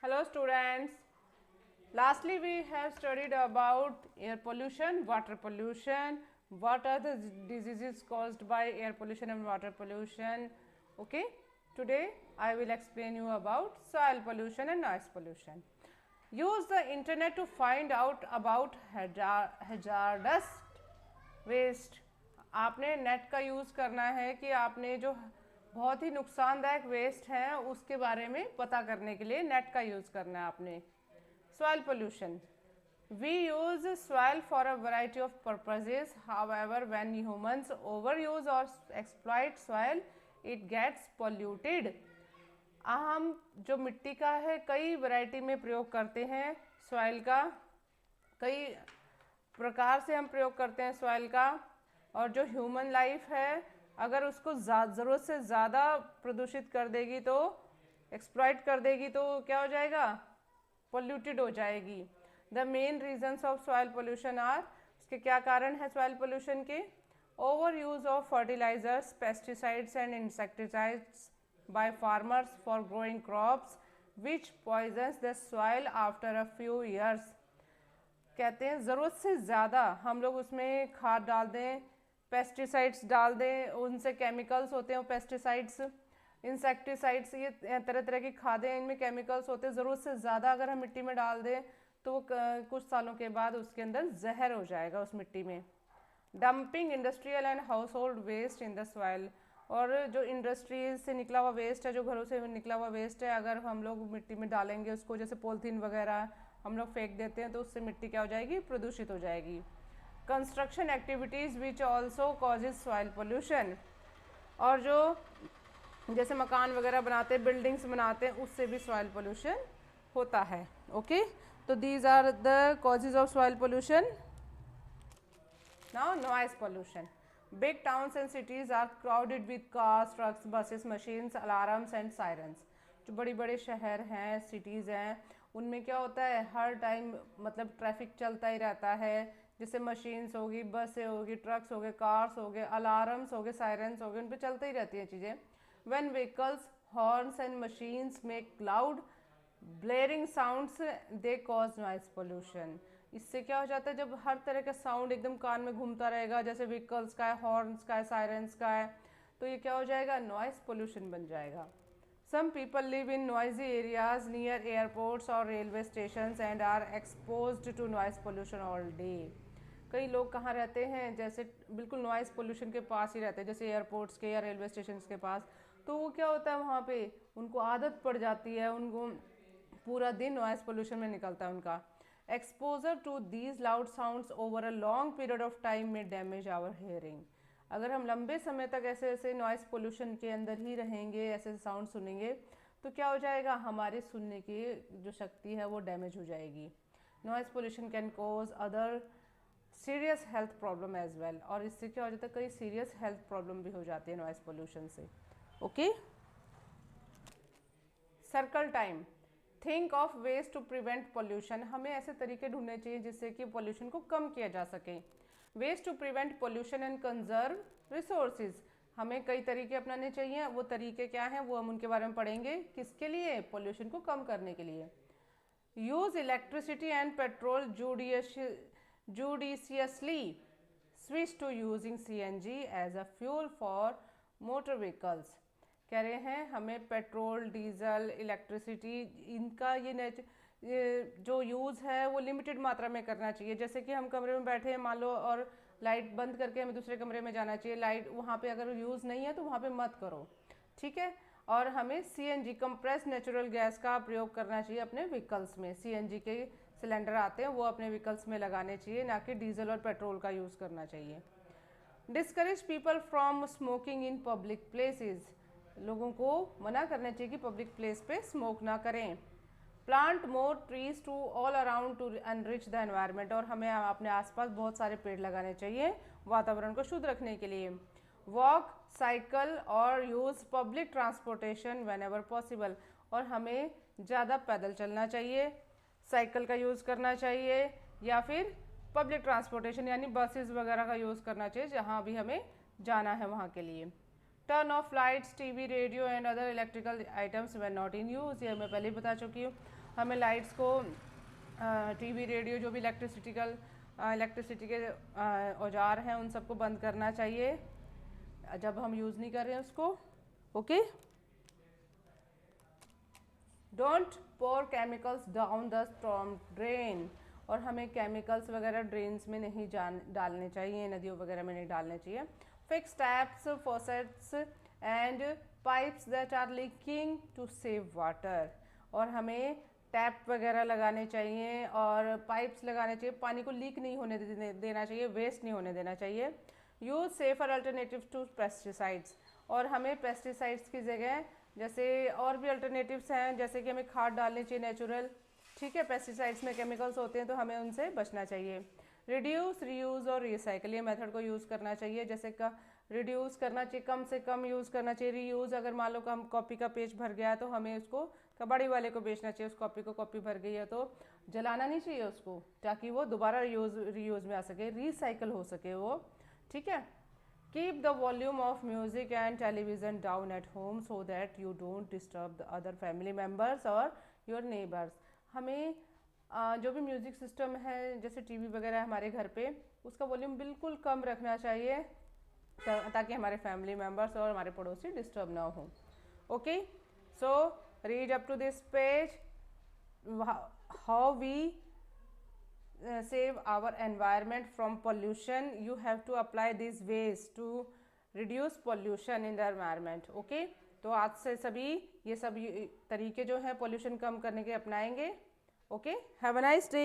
Hello students. Lastly we have studied about air pollution, water pollution, what are the diseases caused by air pollution and water pollution. Okay, today I will explain you about soil pollution and noise pollution. Use the internet to find out about hazardous waste. आपने net का use करना है कि आपने जो बहुत ही नुकसानदायक waste है उसके बारे में पता करने के लिए नेट का यूज़ करना है आपने. Soil pollution. We use soil for a variety of purposes. However, when humans overuse or exploit soil, it gets polluted. हम जो मिट्टी का है कई वैरायटी में प्रयोग करते हैं सॉइल का, कई प्रकार से हम प्रयोग करते हैं सॉइल का, और जो ह्यूमन लाइफ है अगर उसको ज़रूरत से ज़्यादा प्रदूषित कर देगी तो एक्सप्लॉइट कर देगी तो क्या हो जाएगा, पोल्यूटेड हो जाएगी. The main reasons of soil pollution are, इसके क्या कारण है सॉइल पोल्यूशन के? Over use of fertilisers, pesticides and insecticides by farmers for growing crops which poisons the soil after a few years. कहते हैं ज़रूरत से ज़्यादा हम लोग उसमें खाद डाल दें, पेस्टिसाइड्स डाल दें, उनसे केमिकल्स होते हैं वो पेस्टिसाइड्स, इंसेक्टिसाइड्स, ये तरह तरह की खादें, इनमें केमिकल्स होते हैं. ज़रूरत से ज़्यादा अगर हम मिट्टी में डाल दें तो कुछ सालों के बाद उसके अंदर जहर हो जाएगा उस मिट्टी में. Dumping industrial and household waste in the soil, और जो इंडस्ट्रीज से निकला हुआ वेस्ट है, जो घरों से निकला हुआ वेस्ट है, अगर हम लोग मिट्टी में डालेंगे उसको, जैसे पॉलीथीन वगैरह हम लोग फेंक देते हैं तो उससे मिट्टी क्या हो जाएगी, प्रदूषित हो जाएगी. Construction activities which also causes soil pollution, और जो जैसे मकान वगैरह बनाते हैं, बिल्डिंग्स बनाते हैं, उससे भी सॉइल पोल्यूशन होता है. ओके, तो these are the causes of soil pollution. Now noise pollution. Big towns and cities are crowded with cars, trucks, buses, machines, alarms and sirens. जो बड़ी बड़े शहर हैं, सिटीज़ हैं, उनमें क्या होता है, हर टाइम मतलब ट्रैफिक चलता ही रहता है. जैसे मशीन्स होगी, बसें होगी, ट्रक्स हो गए, कार्स हो गए, अलार्म्स हो गए, सायरन्स हो गए, उन पर चलती ही रहती हैं चीज़ें. When vehicles, horns and machines make loud blaring sounds, they cause noise pollution. इससे क्या हो जाता है, जब हर तरह का साउंड एकदम कान में घूमता रहेगा, जैसे व्हीकल्स का है, हॉर्न्स का है, सायरन्स का है, तो ये क्या हो जाएगा, नॉइस पोल्यूशन बन जाएगा. Some people live in noisy areas near airports or railway stations and are exposed to noise pollution all day. कई लोग कहाँ रहते हैं, जैसे बिल्कुल नॉइस पोल्यूशन के पास ही रहते हैं, जैसे एयरपोर्ट्स के या रेलवे स्टेशन के पास. तो वो क्या होता है, वहाँ पे उनको आदत पड़ जाती है, उनको पूरा दिन नॉइस पोल्यूशन में निकलता है उनका. Exposure to these loud sounds over a long period of time में डैमेज आवर हेयरिंग. अगर हम लंबे समय तक ऐसे ऐसे नॉइस पोल्यूशन के अंदर ही रहेंगे, ऐसे साउंड सुनेंगे, तो क्या हो जाएगा, हमारे सुनने की जो शक्ति है वो डैमेज हो जाएगी. Noise pollution can cause other serious health problem as well, और इससे क्या हो जाता है, कई सीरियस हेल्थ प्रॉब्लम भी हो जाती है नॉइस पोल्यूशन से. Okay, circle time. Think of ways to prevent pollution. हमें ऐसे तरीके ढूंढने चाहिए जिससे कि पोल्यूशन को कम किया जा सके. Ways to prevent pollution and conserve resources. हमें कई तरीके अपनाने चाहिए. वो तरीके क्या हैं वो हम उनके बारे में पढ़ेंगे. किसके लिए, पोल्यूशन को कम करने के लिए. Use electricity and petrol judiciously. Switch to using CNG as a fuel for motor vehicles. कह रहे हैं हमें पेट्रोल, डीजल, इलेक्ट्रिसिटी, इनका ये जो यूज़ है वो लिमिटेड मात्रा में करना चाहिए. जैसे कि हम कमरे में बैठे हैं मान लो, और लाइट बंद करके हमें दूसरे कमरे में जाना चाहिए. लाइट वहाँ पे अगर यूज़ नहीं है तो वहाँ पे मत करो, ठीक है. और हमें CNG, कंप्रेस नेचुरल गैस का प्रयोग करना चाहिए अपने व्हीकल्स में. CNG के सिलेंडर आते हैं वो अपने व्हीकल्स में लगाने चाहिए, ना कि डीजल और पेट्रोल का यूज़ करना चाहिए. Discourage people from smoking in public places. लोगों को मना करना चाहिए कि पब्लिक प्लेस पे स्मोक ना करें. Plant more trees to all around to enrich the environment. और हमें अपने आसपास बहुत सारे पेड़ लगाने चाहिए वातावरण को शुद्ध रखने के लिए. वॉक, साइकिल और use public transportation when ever possible. और हमें ज़्यादा पैदल चलना चाहिए, साइकिल का यूज़ करना चाहिए, या फिर पब्लिक ट्रांसपोर्टेशन यानी बसेस वगैरह का यूज़ करना चाहिए जहाँ भी हमें जाना है वहाँ के लिए. Turn off lights, TV, radio and other electrical items when not in use, ये मैं पहले ही बता चुकी हूँ। हमें लाइट्स को, टीवी, रेडियो, जो भी इलेक्ट्रिसिटी के औजार हैं उन सबको बंद करना चाहिए जब हम यूज़ नहीं कर रहे हैं उसको। Okay, don't pour chemicals down the storm drain, और हमें केमिकल्स वगैरह ड्रेन्स में नहीं डालने चाहिए, नदियों वगैरह में नहीं डालने चाहिए। Fix taps, faucets and pipes that are leaking to save water, और हमें टैप वगैरह लगाने चाहिए और पाइप्स लगाने चाहिए, पानी को लीक नहीं होने देना चाहिए, वेस्ट नहीं होने देना चाहिए। Use safer alternatives to pesticides, और हमें पेस्टिसाइड्स की जगह जैसे और भी अल्टरनेटिव्स हैं, जैसे कि हमें खाद डालनी चाहिए नेचुरल, ठीक है। पेस्टिसाइड्स में केमिकल्स होते हैं तो हमें उनसे बचना चाहिए। रिड्यूस, रीयूज़ और रिसाइकल, ये मेथड को यूज़ करना चाहिए। जैसे रिड्यूस करना चाहिए, कम से कम यूज़ करना चाहिए। रीयूज़, अगर मान लो हम कॉपी का पेज भर गया तो हमें उसको कबाड़ी वाले को बेचना चाहिए, उस कॉपी को, कॉपी भर गई है तो जलाना नहीं चाहिए उसको, ताकि वो दोबारा रीयूज़ में आ सके, रिसाइकल हो सके वो, ठीक है। Keep the volume of music and television down at home so that you don't disturb the other family members और योर नेबर्स, हमें जो भी म्यूज़िक सिस्टम है जैसे टीवी वगैरह है हमारे घर पे, उसका वॉल्यूम बिल्कुल कम रखना चाहिए ताकि हमारे फैमिली मेम्बर्स और हमारे पड़ोसी डिस्टर्ब ना हो। Okay, so read up to this page, how we save our environment from pollution. You have to apply these ways to reduce pollution in the environment. Okay, तो आज से सभी ये सब तरीके जो हैं पोल्यूशन कम करने के अपनाएंगे। Okay, have a nice day.